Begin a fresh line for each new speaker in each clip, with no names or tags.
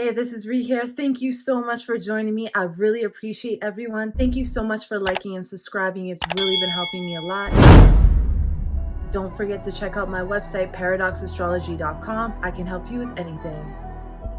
Hey, this is Ree here. Thank you so much for joining me. I really appreciate everyone. Thank you so much for liking and subscribing. It's really been helping me a lot. Don't forget to check out my website, paradxastrology.com. I can help you with anything.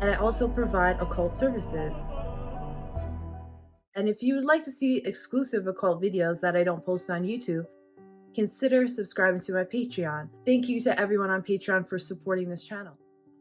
And I also provide occult services. And if you would like to see exclusive occult videos that I don't post on YouTube, consider subscribing to my Patreon. Thank you to everyone on Patreon for supporting this channel.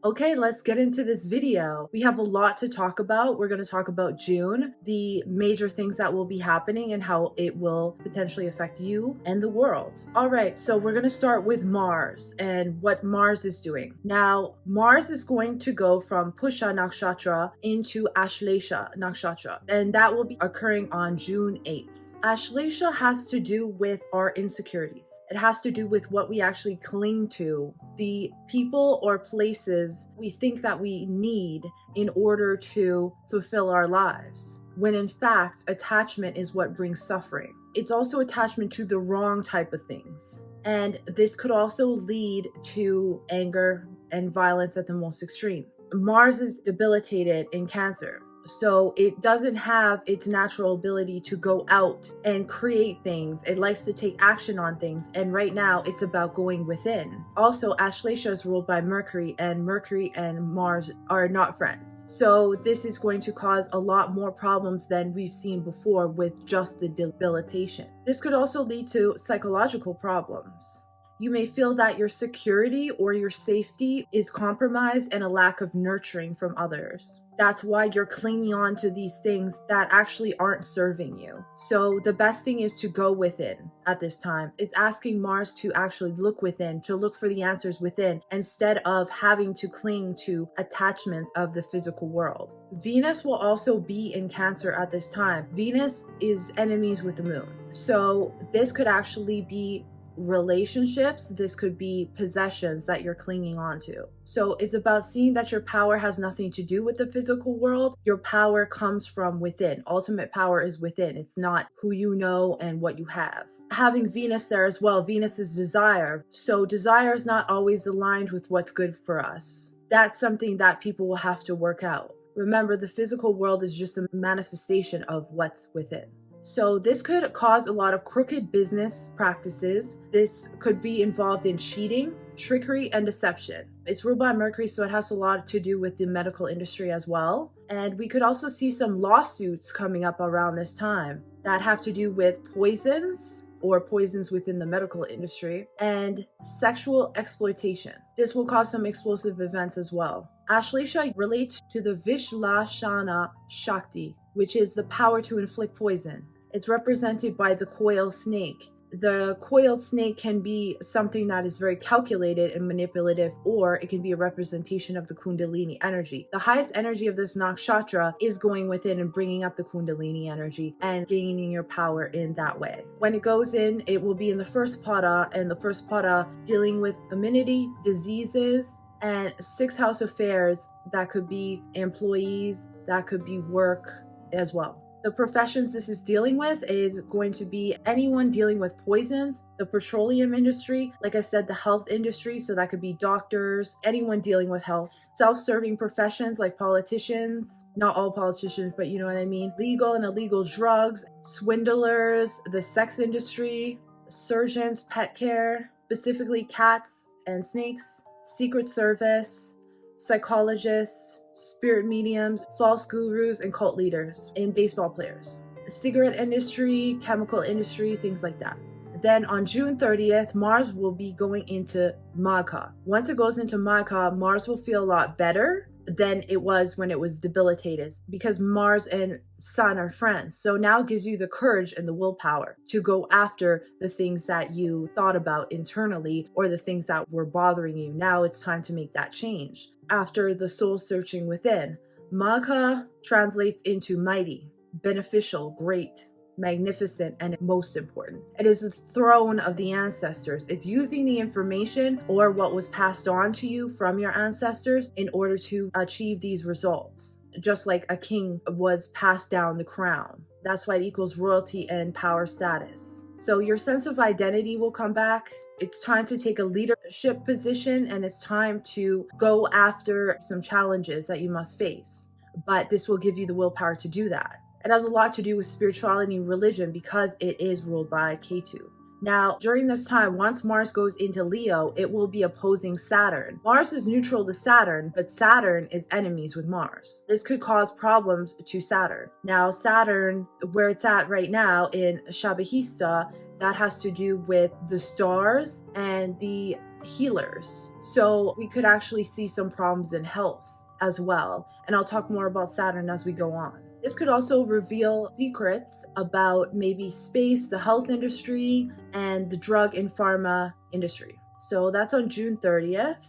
Okay, let's get into this video. We have a lot to talk about. We're going to talk about June, the major things that will be happening and how it will potentially affect you and the world. All right, so we're going to start with Mars and what Mars is doing. Now, Mars is going to go from Pusha nakshatra into Ashlesha nakshatra, and that will be occurring on June 8th. Ashlesha has to do with our insecurities. It has to do with what we actually cling to, the people or places we think that we need in order to fulfill our lives, when in fact, attachment is what brings suffering. It's also attachment to the wrong type of things. And this could also lead to anger and violence at the most extreme. Mars is debilitated in Cancer. So it doesn't have its natural ability to go out and create things. It likes to take action on things. And right now it's about going within. Also, Ashlesha is ruled by Mercury, and Mercury and Mars are not friends. So this is going to cause a lot more problems than we've seen before with just the debilitation. This could also lead to psychological problems. You may feel that your security or your safety is compromised and a lack of nurturing from others. That's why you're clinging on to these things that actually aren't serving you. So the best thing is to go within at this time, is asking Mars to actually look within, to look for the answers within, instead of having to cling to attachments of the physical world. Venus will also be in Cancer at this time. Venus is enemies with the moon. So this could actually be relationships, this could be possessions that you're clinging on to. So it's about seeing that your power has nothing to do with the physical world. Your power comes from within. Ultimate power is within. It's not who you know and what you have. Having Venus there as well, Venus is desire. So desire is not always aligned with what's good for us. That's something that people will have to work out. Remember, the physical world is just a manifestation of what's within. So this could cause a lot of crooked business practices. This could be involved in cheating, trickery, and deception. It's ruled by Mercury, so it has a lot to do with the medical industry as well. And we could also see some lawsuits coming up around this time that have to do with poisons or poisons within the medical industry and sexual exploitation. This will cause some explosive events as well. Ashlesha relates to the Vishlashana Shakti, which is the power to inflict poison. It's represented by the coiled snake. The coiled snake can be something that is very calculated and manipulative, or it can be a representation of the Kundalini energy. The highest energy of this nakshatra is going within and bringing up the Kundalini energy and gaining your power in that way. When it goes in, it will be in the first pada, and the first pada dealing with immunity, diseases, and sixth house affairs. That could be employees, that could be work as well. The professions this is dealing with is going to be anyone dealing with poisons, the petroleum industry, like I said, the health industry, so that could be doctors, anyone dealing with health. Self-serving professions like politicians, not all politicians, but you know what I mean. Legal and illegal drugs, swindlers, the sex industry, surgeons, pet care, specifically cats and snakes, Secret Service, psychologists, spirit mediums, false gurus, and cult leaders, and baseball players. Cigarette industry, chemical industry, things like that. Then on June 30th, Mars will be going into Magha. Once it goes into Magha, Mars will feel a lot better than it was when it was debilitated, because Mars and Sun are friends. So now it gives you the courage and the willpower to go after the things that you thought about internally or the things that were bothering you. Now it's time to make that change. After the soul searching within, Magha translates into mighty, beneficial, great, magnificent, and most important. It is the throne of the ancestors. It's using the information or what was passed on to you from your ancestors in order to achieve these results. Just like a king was passed down the crown. That's why it equals royalty and power status. So your sense of identity will come back. It's time to take a leadership position, and it's time to go after some challenges that you must face. but this will give you the willpower to do that. It has a lot to do with spirituality and religion because it is ruled by Ketu. Now, during this time, once Mars goes into Leo, it will be opposing Saturn. Mars is neutral to Saturn, but Saturn is enemies with Mars. This could cause problems to Saturn. Now, Saturn, where it's at right now in Shabahista, that has to do with the stars and the healers. So we could actually see some problems in health as well. And I'll talk more about Saturn as we go on. This could also reveal secrets about maybe space, the health industry, and the drug and pharma industry. So that's on June 30th.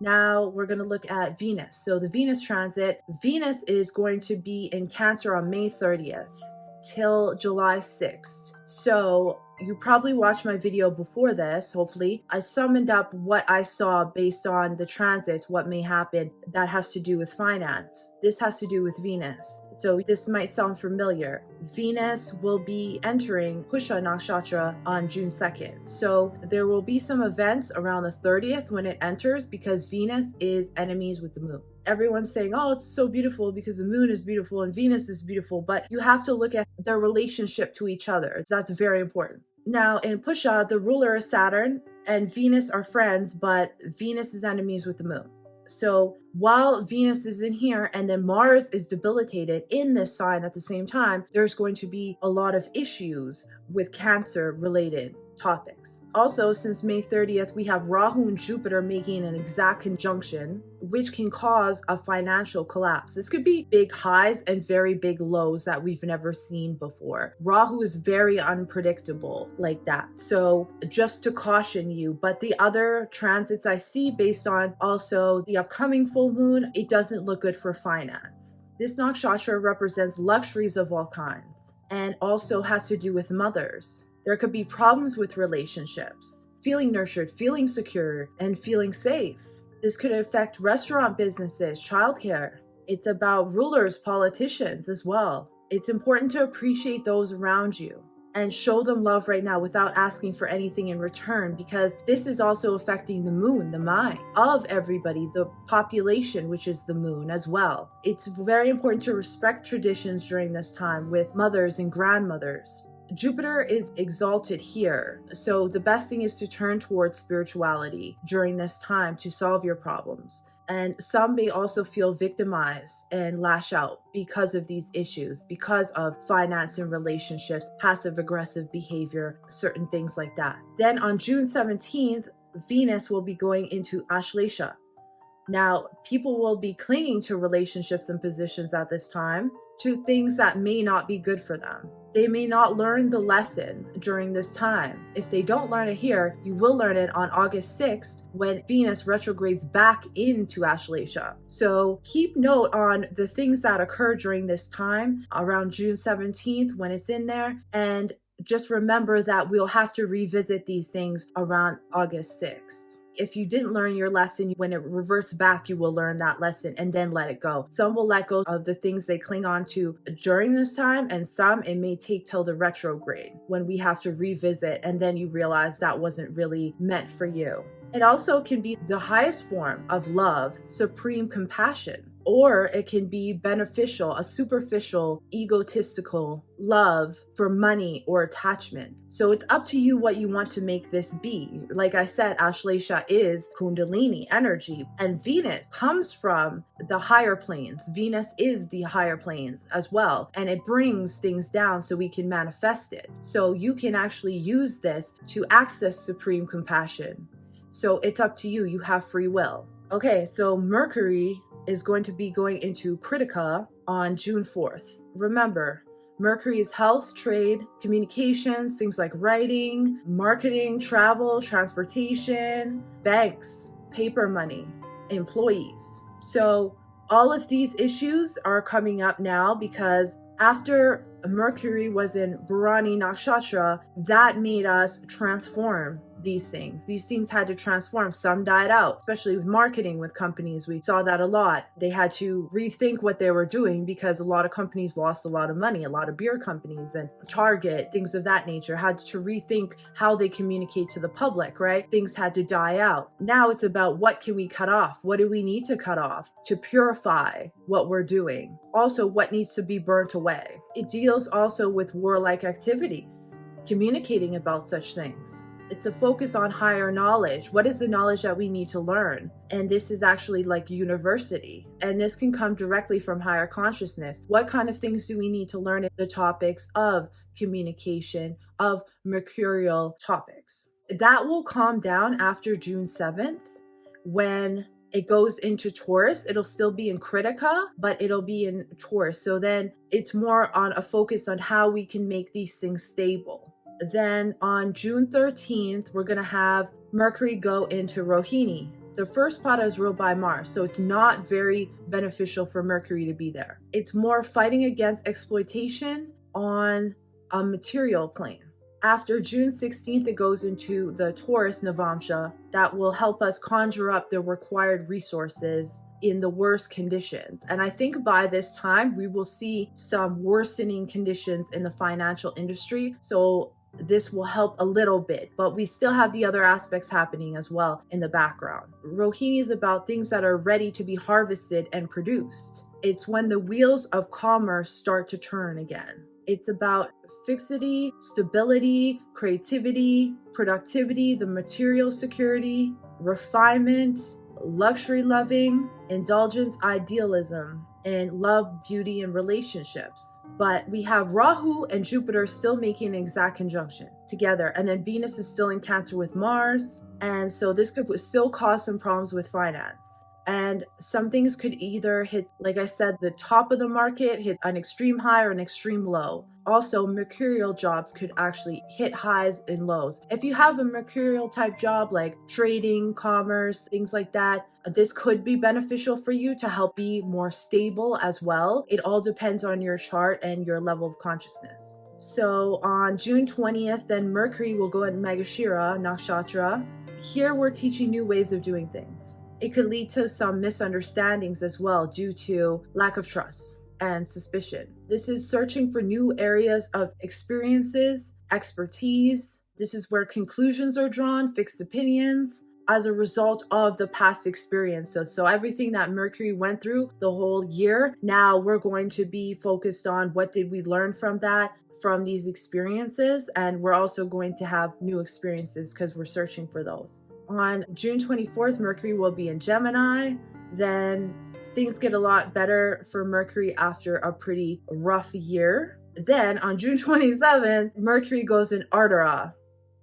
Now we're going to look at Venus. So the Venus transit, Venus is going to be in Cancer on May 30th till July 6th. So you probably watched my video before this, hopefully. I summed up what I saw based on the transits, what may happen that has to do with finance. This has to do with Venus. So this might sound familiar. Venus will be entering Pusha nakshatra on June 2nd. So there will be some events around the 30th when it enters because Venus is enemies with the moon. Everyone's saying, oh, it's so beautiful because the moon is beautiful and Venus is beautiful, but you have to look at their relationship to each other. That's very important. Now, in Pusha, the ruler is Saturn and Venus are friends, but Venus is enemies with the moon. So while Venus is in here and then Mars is debilitated in this sign at the same time, there's going to be a lot of issues with Cancer-related topics. Also, since May 30th, we have Rahu and Jupiter making an exact conjunction, which can cause a financial collapse. This could be big highs and very big lows that we've never seen before. Rahu is very unpredictable like that. So just to caution you, but the other transits I see based on also the upcoming full moon, it doesn't look good for finance. This nakshatra represents luxuries of all kinds and also has to do with mothers. There could be problems with relationships, feeling nurtured, feeling secure, and feeling safe. This could affect restaurant businesses, childcare. It's about rulers, politicians as well. It's important to appreciate those around you and show them love right now without asking for anything in return, because this is also affecting the moon, the mind of everybody, the population, which is the moon as well. It's very important to respect traditions during this time with mothers and grandmothers. Jupiter is exalted here, so the best thing is to turn towards spirituality during this time to solve your problems. And some may also feel victimized and lash out because of these issues, because of finance and relationships, passive aggressive behavior, certain things like that. Then on June 17th, Venus will be going into Ashlesha. Now, people will be clinging to relationships and positions at this time, to things that may not be good for them. They may not learn the lesson during this time. If they don't learn it here, you will learn it on August 6th when Venus retrogrades back into Ashlesha. So keep note on the things that occur during this time around June 17th when it's in there, and just remember that we'll have to revisit these things around August 6th. If you didn't learn your lesson, when it reverts back, you will learn that lesson and then let it go. Some will let go of the things they cling on to during this time, and some it may take till the retrograde when we have to revisit, and then you realize that wasn't really meant for you. It also can be the highest form of love, supreme compassion, or it can be beneficial, a superficial, egotistical love for money or attachment. So it's up to you what you want to make this be. Like I said, Ashlesha is Kundalini energy, and Venus comes from the higher planes. Venus is the higher planes as well, and it brings things down so we can manifest it. So you can actually use this to access supreme compassion. So it's up to you. You have free will. Okay, so Mercury is going to be going into Kritika on June 4th. Remember, Mercury is health, trade, communications, things like writing, marketing, travel, transportation, banks, paper money, employees. So all of these issues are coming up now because after Mercury was in Bharani Nakshatra, that made us transform these things. These things had to transform. Some died out, especially with marketing with companies. We saw that a lot. They had to rethink what they were doing because a lot of companies lost a lot of money. A lot of beer companies and Target, things of that nature, had to rethink how they communicate to the public, right? Things had to die out. Now it's about what can we cut off? What do we need to cut off to purify what we're doing? Also, what needs to be burnt away? It deals also with warlike activities, communicating about such things. It's a focus on higher knowledge. What is the knowledge that we need to learn? And this is actually like university. And this can come directly from higher consciousness. What kind of things do we need to learn in the topics of communication, of mercurial topics? That will calm down after June 7th when it goes into Taurus. It'll still be in Critica, but it'll be in Taurus. So then it's more on a focus on how we can make these things stable. Then on June 13th, we're going to have Mercury go into Rohini. The first pada is ruled by Mars, so it's not very beneficial for Mercury to be there. It's more fighting against exploitation on a material plane. After June 16th, it goes into the Taurus Navamsha that will help us conjure up the required resources in the worst conditions. And I think by this time, we will see some worsening conditions in the financial industry. So this will help a little bit, but we still have the other aspects happening as well in the background. Rohini is about things that are ready to be harvested and produced. It's when the wheels of commerce start to turn again. It's about fixity, stability, creativity, productivity, the material security, refinement, luxury loving, indulgence, idealism, and love, beauty, and relationships. But we have Rahu and Jupiter still making an exact conjunction together. And then Venus is still in Cancer with Mars. And so this could still cause some problems with finance. And some things could either hit, like I said, the top of the market, hit an extreme high or an extreme low. Also, mercurial jobs could actually hit highs and lows. If you have a mercurial type job like trading, commerce, things like that, this could be beneficial for you to help be more stable as well. It all depends on your chart and your level of consciousness. So on June 20th, then Mercury will go in Megashira, nakshatra. Here we're teaching new ways of doing things. It could lead to some misunderstandings as well due to lack of trust and suspicion. This is searching for new areas of experiences, expertise. This is where conclusions are drawn, fixed opinions as a result of the past experiences. So everything that Mercury went through the whole year, now we're going to be focused on what did we learn from that, from these experiences. And we're also going to have new experiences because we're searching for those. On June 24th, Mercury will be in Gemini. Then things get a lot better for Mercury after a pretty rough year. Then on June 27th, Mercury goes in Ardara.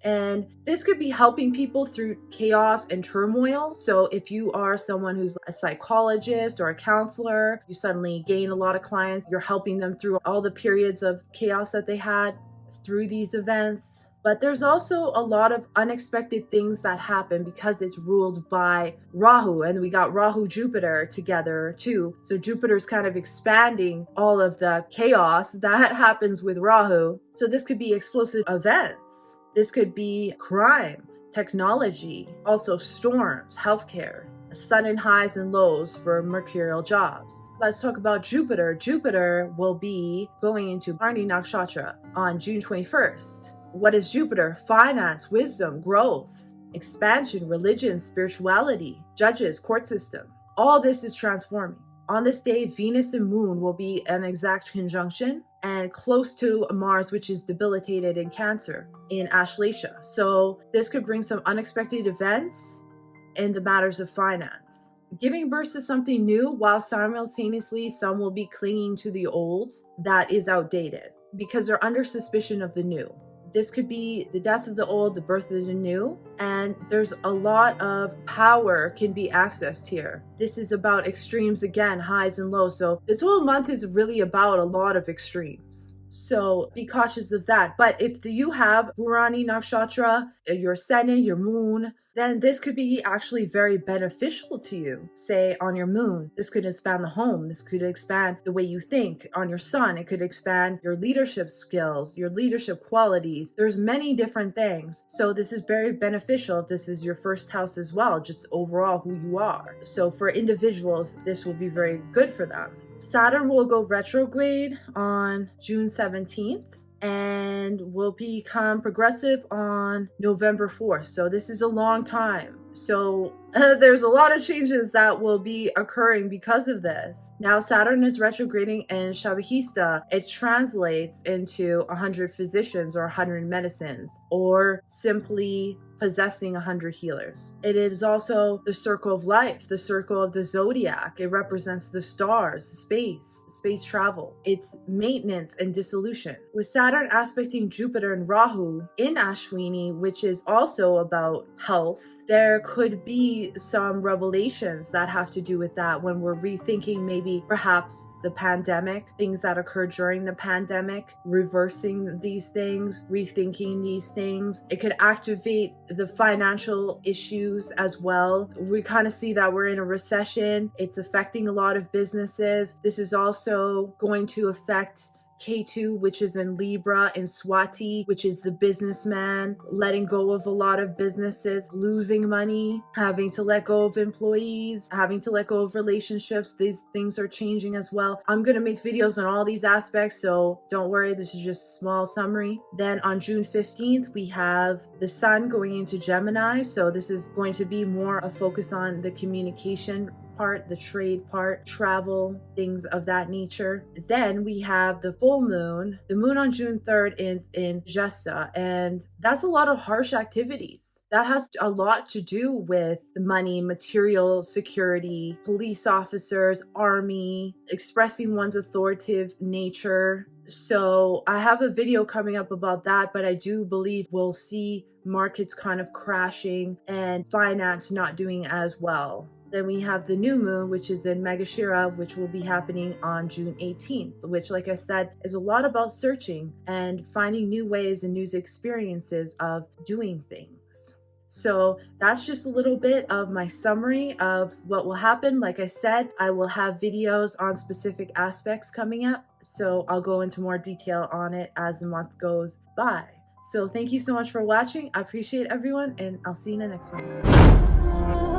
And this could be helping people through chaos and turmoil. So if you are someone who's a psychologist or a counselor, you suddenly gain a lot of clients. You're helping them through all the periods of chaos that they had through these events. But there's also a lot of unexpected things that happen because it's ruled by Rahu, and we got Rahu Jupiter together too. So Jupiter's kind of expanding all of the chaos that happens with Rahu. So this could be explosive events. This could be crime, technology, also storms, healthcare, sudden highs and lows for mercurial jobs. Let's talk about Jupiter. Jupiter will be going into Bharani Nakshatra on June 21st. What is Jupiter? Finance, wisdom, growth, expansion, religion, spirituality, judges, court system. All this is transforming. On this day, Venus and Moon will be an exact conjunction and close to Mars, which is debilitated in Cancer in Ashlesha. So this could bring some unexpected events in the matters of finance. Giving birth to something new while simultaneously some will be clinging to the old that is outdated because they're under suspicion of the new. This could be the death of the old, the birth of the new, and there's a lot of power can be accessed here. This is about extremes again, highs and lows. So this whole month is really about a lot of extremes. So be cautious of that. But if you have Burani Nakshatra, your ascendant, your moon, then this could be actually very beneficial to you. Say on your moon, this could expand the home. This could expand the way you think. On your sun, it could expand your leadership skills, your leadership qualities. There's many different things. So this is very beneficial if this is your first house as well, just overall who you are. So for individuals, this will be very good for them. Saturn will go retrograde on June 17th. And will become progressive on November 4th. So this is a long time. So there's a lot of changes that will be occurring because of this. Now Saturn is retrograding in Shabahista. It translates into 100 physicians or 100 medicines, or simply possessing 100 healers. It is also the circle of life, the circle of the zodiac. It represents the stars, space travel. It's maintenance and dissolution. With Saturn aspecting Jupiter and Rahu in Ashwini, which is also about health, there could be some revelations that have to do with that when we're rethinking maybe perhaps the pandemic, things that occurred during the pandemic, reversing these things, rethinking these things. It could activate the financial issues as well. We kind of see that we're in a recession. It's affecting a lot of businesses. This is also going to affect Ketu, which is in Libra, and Shawtee, which is the businessman, letting go of a lot of businesses, losing money, having to let go of employees, having to let go of relationships. These things are changing as well. I'm going to make videos on all these aspects, so don't worry, this is just a small summary. Then on June 15th, we have the sun going into Gemini, so this is going to be more a focus on the communication part, the trade part, travel, things of that nature. Then we have the full moon. The moon on June 3rd is in Jesta, and that's a lot of harsh activities. That has a lot to do with the money, material security, police officers, army, expressing one's authoritative nature. So I have a video coming up about that, but I do believe we'll see markets kind of crashing and finance not doing as well. Then we have the new moon, which is in Megashira, which will be happening on June 18th, which, like I said, is a lot about searching and finding new ways and new experiences of doing things. So that's just a little bit of my summary of what will happen. Like I said, I will have videos on specific aspects coming up, so I'll go into more detail on it as the month goes by. So thank you so much for watching. I appreciate everyone, and I'll see you in the next one.